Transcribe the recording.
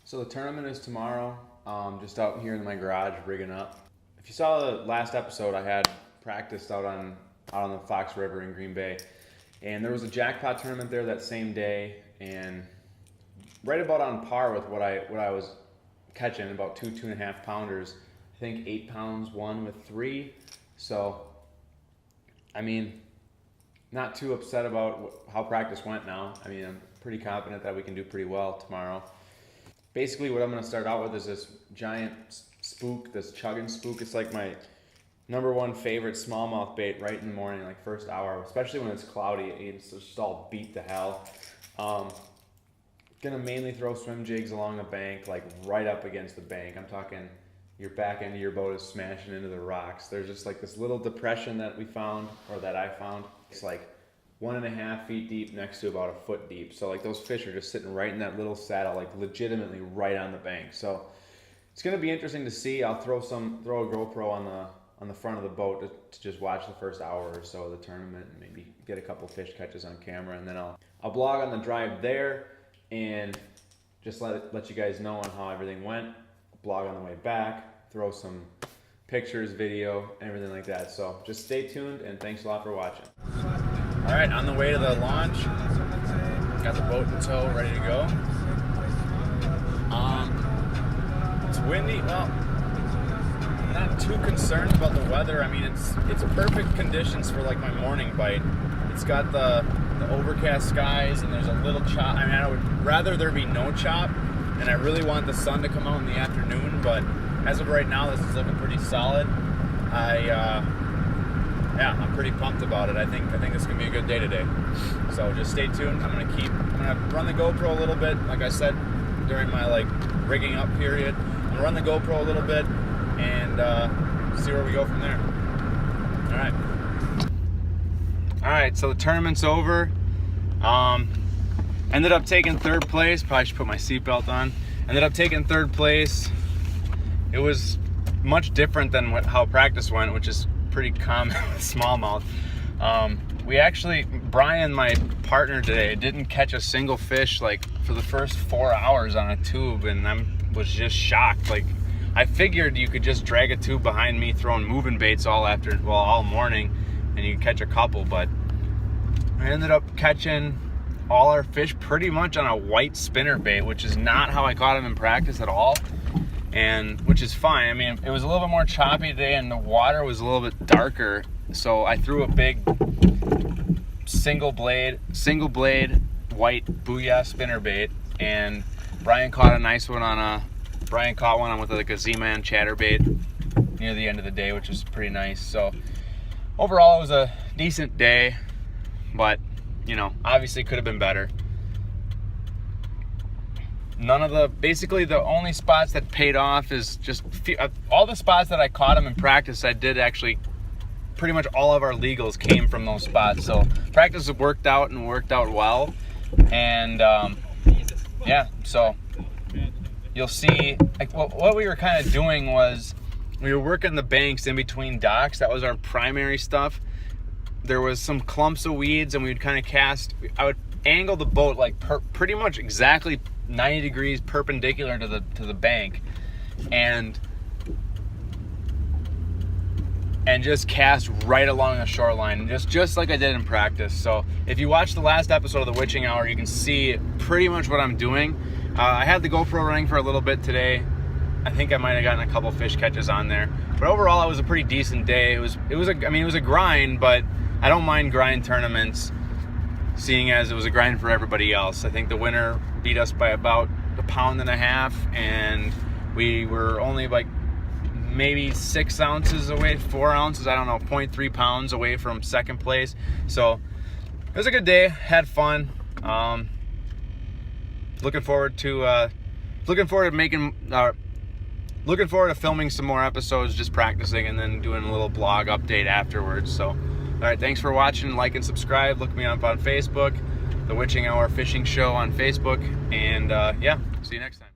So the tournament is tomorrow. Just out here in my garage rigging up. If you saw the last episode, I had practiced out on the Fox River in Green Bay, and there was a jackpot tournament there that same day, and right about on par with what I was catching, about 2.5 pounders. I think 8 pounds won with 3. So, I mean, not too upset about how practice went now. I mean, I'm pretty confident that we can do pretty well tomorrow. Basically, what I'm going to start out with is this giant spook, this chugging spook. It's like my #1 favorite smallmouth bait right in the morning, like first hour, especially when it's cloudy. It's just all beat to hell. Gonna mainly throw swim jigs along the bank, like right up against the bank. I'm talking your back end of your boat is smashing into the rocks. There's just like this little depression that we found, or that I found. It's like 1.5 feet deep next to about 1 foot deep. So like those fish are just sitting right in that little saddle, like legitimately right on the bank. So it's gonna be interesting to see. I'll throw a GoPro on the front of the boat to just watch the first hour or so of the tournament and maybe get a couple fish catches on camera, and then I'll blog on the drive there and just let you guys know on how everything went. Blog on the way back, throw some pictures, video, everything like that. So just stay tuned, and thanks a lot for watching. All right, on the way to the launch. Got the boat in tow, ready to go. It's windy. Well, I'm not too concerned about the weather. I mean, it's perfect conditions for like my morning bite. It's got the overcast skies, and there's a little chop. I mean, I would rather there be no chop, and I really want the sun to come out in the afternoon, but as of right now, this is looking pretty solid. I'm pretty pumped about it. I think this is gonna be a good day today. So just stay tuned. I'm gonna run the GoPro a little bit, like I said during my rigging up period. I'm gonna run the GoPro a little bit and see where we go from there. All right, so the tournament's over. Ended up taking 3rd place. Probably should put my seatbelt on. Ended up taking 3rd place. It was much different than how practice went, which is pretty common with smallmouth. Brian, my partner today, didn't catch a single fish for the first 4 hours on a tube, and I was just shocked. I figured you could just drag a tube behind me throwing moving baits all morning, and you catch a couple, but I ended up catching all our fish pretty much on a white spinner bait, which is not how I caught them in practice at all, and which is fine. I mean, it was a little bit more choppy today, and the water was a little bit darker, so I threw a big single blade white Booyah spinner bait, and Brian caught a nice one Brian caught one with a Z-Man chatterbait near the end of the day, which was pretty nice. So overall, it was a decent day, but obviously could have been better. Basically the only spots that paid off is just all the spots that I caught them in practice. I did actually, pretty much all of our legals came from those spots. So practice worked out well. And so you'll see what we were kind of doing was we were working the banks in between docks. That was our primary stuff. There was some clumps of weeds, and we would kind of cast. I would angle the boat pretty much exactly 90 degrees perpendicular to the bank, and just cast right along the shoreline, just like I did in practice. So if you watch the last episode of the Witching Hour, you can see pretty much what I'm doing. I had the GoPro running for a little bit today. I think I might have gotten a couple fish catches on there, but overall it was a pretty decent day. It was a grind, but I don't mind grind tournaments, seeing as it was a grind for everybody else. I think the winner beat us by about 1.5 pounds, and we were only maybe 6 ounces away, 4 ounces, I don't know, 0.3 pounds away from 2nd place. So it was a good day, had fun. Looking forward to filming some more episodes, just practicing, and then doing a little blog update afterwards. So, all right, thanks for watching. Like and subscribe. Look me up on Facebook, The Witching Hour Fishing Show on Facebook, and see you next time.